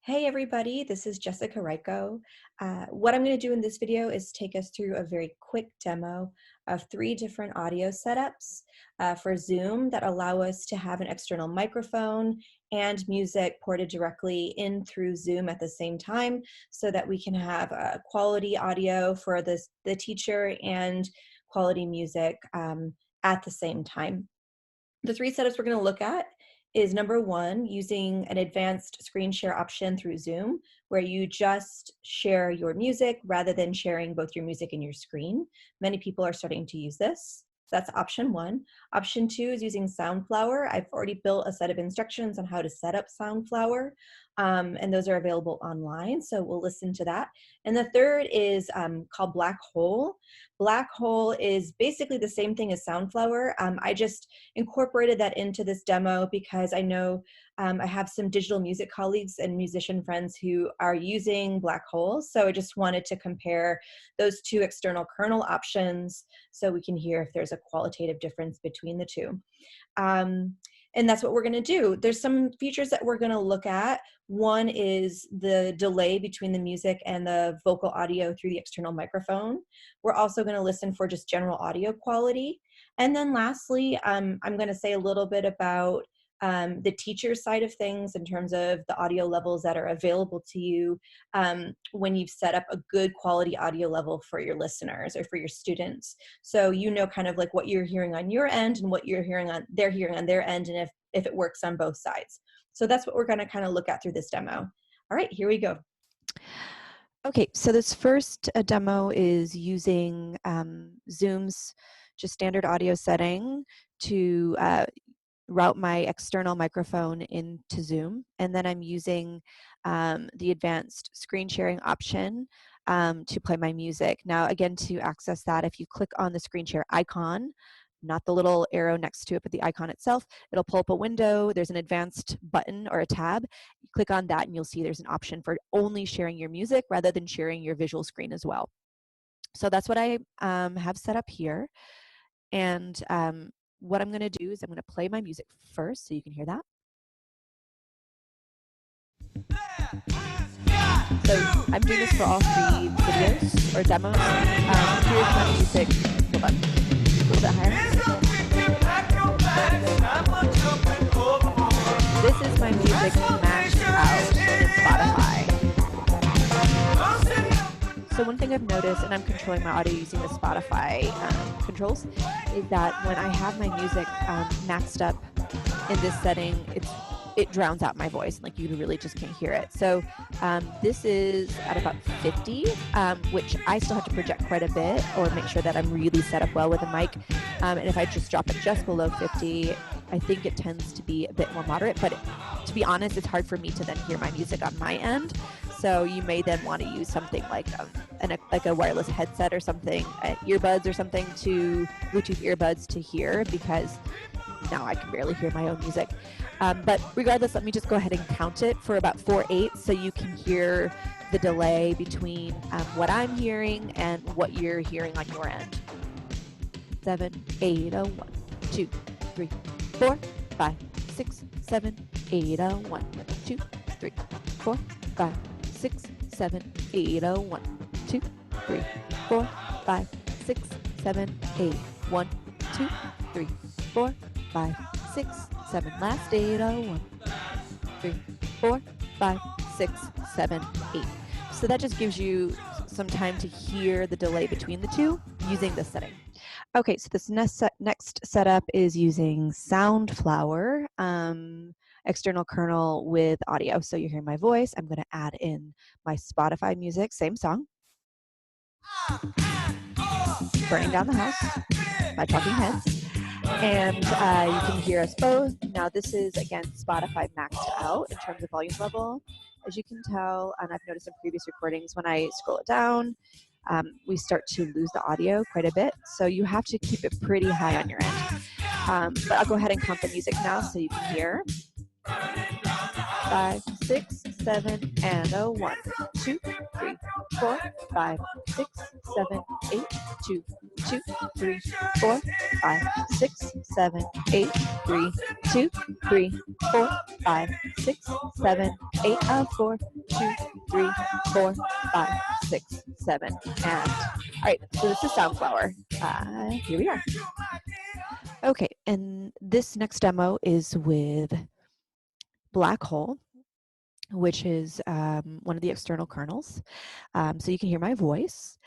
Hey everybody, this is Jessica Reiko. What I'm going to do in this video is take us through a very quick demo of 3 different audio setups for Zoom that allow us to have an external microphone and music ported directly in through Zoom at the same time so that we can have quality audio for the teacher and quality music at the same time. The 3 setups we're going to look at is number 1, using an advanced screen share option through Zoom, where you just share your music rather than sharing both your music and your screen. Many people are starting to use this. That's option 1. Option 2 is using Soundflower. I've already built a set of instructions on how to set up Soundflower, and those are available online, so we'll listen to that. And the third is called Black Hole. Black Hole is basically the same thing as Soundflower. I just incorporated that into this demo because I know I have some digital music colleagues and musician friends who are using Black Hole, so I just wanted to compare those 2 external kernel options so we can hear if there's a qualitative difference between the 2. And that's what we're going to do. There's some features that we're going to look at. One is the delay between the music and the vocal audio through the external microphone. We're also going to listen for just general audio quality. And then lastly, I'm going to say a little bit about the teacher side of things in terms of the audio levels that are available to you when you've set up a good quality audio level for your listeners or for your students. So you know kind of like what you're hearing on your end and what they're hearing on their end, and if it works on both sides. So that's what we're going to kind of look at through this demo. All right, here we go. Okay, so this first demo is using Zoom's just standard audio setting to route my external microphone into Zoom, and then I'm using the advanced screen sharing option to play my music. Now, again, to access that, if you click on the screen share icon, not the little arrow next to it, but the icon itself, it'll pull up a window. There's an advanced button or a tab. You click on that and you'll see there's an option for only sharing your music rather than sharing your visual screen as well. So that's what I have set up here. And what I'm going to do is I'm going to play my music first so you can hear that. So I'm doing this for all 3 videos or demos. Here's my music. Hold on. A little bit higher. This is my music maxed out in Spotify. So one thing I've noticed, and I'm controlling my audio using the Spotify controls, is that when I have my music maxed up in this setting, it drowns out my voice. Like, you really just can't hear it. So this is at about 50, which I still have to project quite a bit or make sure that I'm really set up well with a mic. And if I just drop it just below 50, I think it tends to be a bit more moderate. But to be honest, it's hard for me to then hear my music on my end. So you may then want to use something like a wireless headset or something, earbuds or something, to Bluetooth earbuds to hear, because now I can barely hear my own music. But regardless, let me just go ahead and count it for about 4/8 so you can hear the delay between what I'm hearing and what you're hearing on your end. 7, 8, 1, 2, 3, 4, 5, 6, 7, 8, 1, 2, 3, 4, 5, 6, 7, 8, 1, 2, 3, 4, 5, 6, 7, 8, 1, 2, 3, 4, 5, 6, 7. Last 8, 1, 3, 4, 5, 6, 7, 8. So that just gives you some time to hear the delay between the 2 using this setting. Okay, so this next setup is using Soundflower, external kernel with audio. So you hear my voice. I'm going to add in my Spotify music, same song. Burning Down the House, my Talking Heads. And you can hear us both. Now this is, again, Spotify maxed out in terms of volume level. As you can tell, and I've noticed in previous recordings, when I scroll it down, we start to lose the audio quite a bit. So you have to keep it pretty high on your end. But I'll go ahead and count the music now so you can hear. 5, 6, 7, and 1, 2, 3, 4, 5, 6, 7, 8, 2, 2, 3, 4, 5, 6, 7, 8, 3, 2, 3, 4, 5, 6, 7, 8, 4, 2, 3, 4, 5, 6, 7, and all right, so this is Soundflower. Here we are. Okay, and this next demo is with Black Hole, which is one of the external kernels. So you can hear my voice,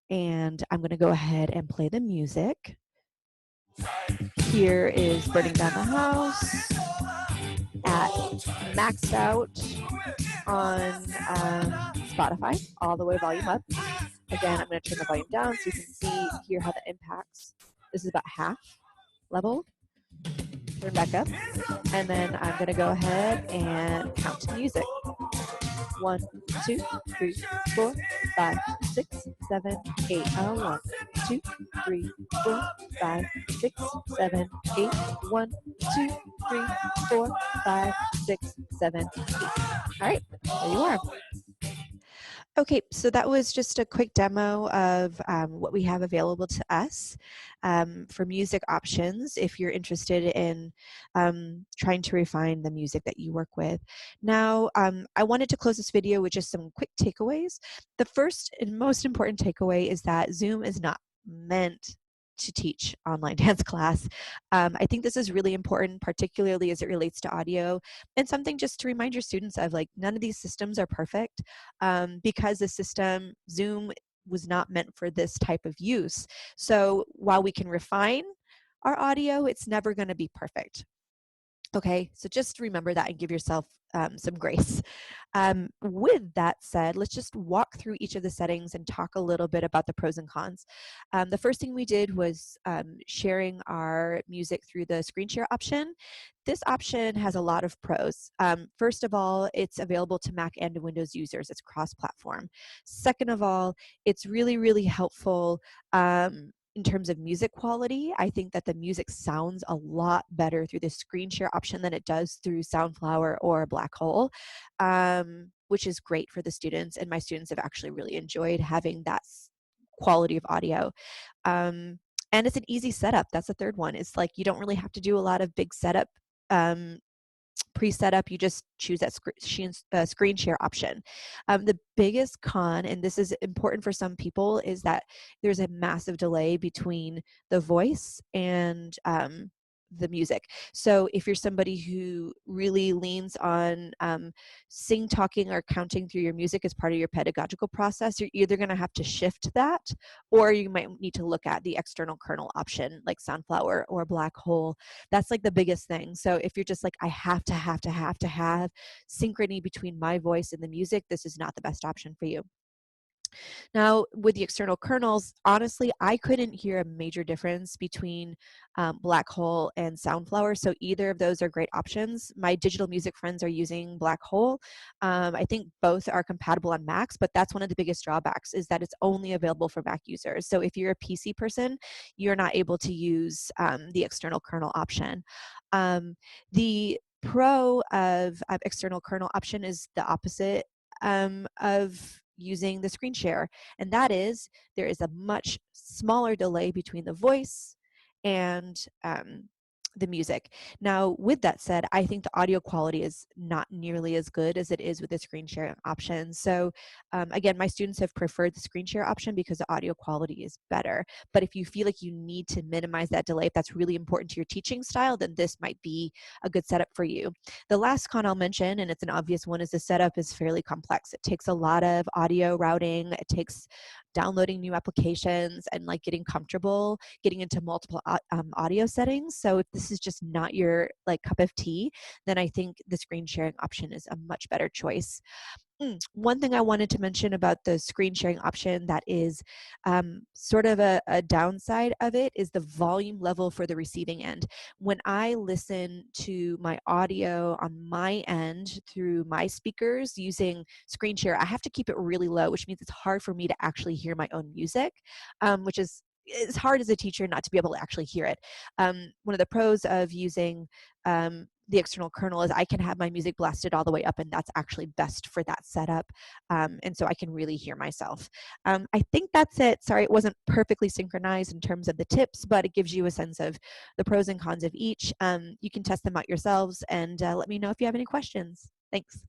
and I'm going to go ahead and play the music. Here is Burning Down the House at maxed out on Spotify, all the way volume up. Again, I'm going to turn the volume down so you can hear how that impacts. This is about half level. Turn back up, and then I'm going to go ahead and count to music. 1, 2, 3, 4, 5, 6, 7, 8. 1, 2, 3, 4, 5, 6, 7, 8. 1, 2, 3, 4, 5, 6, 7, 8. All right, there you are. Okay, so that was just a quick demo of what we have available to us for music options if you're interested in trying to refine the music that you work with. Now, I wanted to close this video with just some quick takeaways. The first and most important takeaway is that Zoom is not meant to teach online dance class. I think this is really important, particularly as it relates to audio, and something just to remind your students of, like, none of these systems are perfect because the system, Zoom, was not meant for this type of use. So while we can refine our audio, it's never going to be perfect. Okay, so just remember that and give yourself some grace. With that said, let's just walk through each of the settings and talk a little bit about the pros and cons. The first thing we did was sharing our music through the screen share option. This option has a lot of pros. First of all, it's available to Mac and Windows users. It's cross-platform. Second of all, it's really, really helpful in terms of music quality. I think that the music sounds a lot better through the screen share option than it does through Soundflower or Black Hole, which is great for the students, and my students have actually really enjoyed having that quality of audio. And it's an easy setup. That's the third one. It's like you don't really have to do a lot of big setup pre-setup. You just choose that screen share option. The biggest con, and this is important for some people, is that there's a massive delay between the voice and the music. So if you're somebody who really leans on sing, talking, or counting through your music as part of your pedagogical process, you're either going to have to shift that, or you might need to look at the external kernel option like Sunflower or Black Hole. That's like the biggest thing. So if you're just like, I have to have synchrony between my voice and the music, this is not the best option for you. Now, with the external kernels, honestly, I couldn't hear a major difference between Black Hole and Soundflower, so either of those are great options. My digital music friends are using Black Hole. I think both are compatible on Macs, but that's one of the biggest drawbacks, is that it's only available for Mac users. So if you're a PC person, you're not able to use the external kernel option. The pro of external kernel option is the opposite of using the screen share, and that is there is a much smaller delay between the voice and the music. Now, with that said, I think the audio quality is not nearly as good as it is with the screen share option. So again, my students have preferred the screen share option because the audio quality is better. But if you feel like you need to minimize that delay, if that's really important to your teaching style, then this might be a good setup for you. The last con I'll mention, and it's an obvious one, is the setup is fairly complex. It takes a lot of audio routing. It takes downloading new applications and like getting comfortable getting into multiple audio settings. So if this is just not your like cup of tea, then I think the screen sharing option is a much better choice. One thing I wanted to mention about the screen sharing option that is sort of a downside of it is the volume level for the receiving end. When I listen to my audio on my end through my speakers using screen share, I have to keep it really low, which means it's hard for me to actually hear my own music, which is it's hard as a teacher not to be able to actually hear it. One of the pros of using the external kernel is I can have my music blasted all the way up, and that's actually best for that setup. And so I can really hear myself. I think that's it. Sorry, it wasn't perfectly synchronized in terms of the tips, but it gives you a sense of the pros and cons of each. You can test them out yourselves, and let me know if you have any questions. Thanks.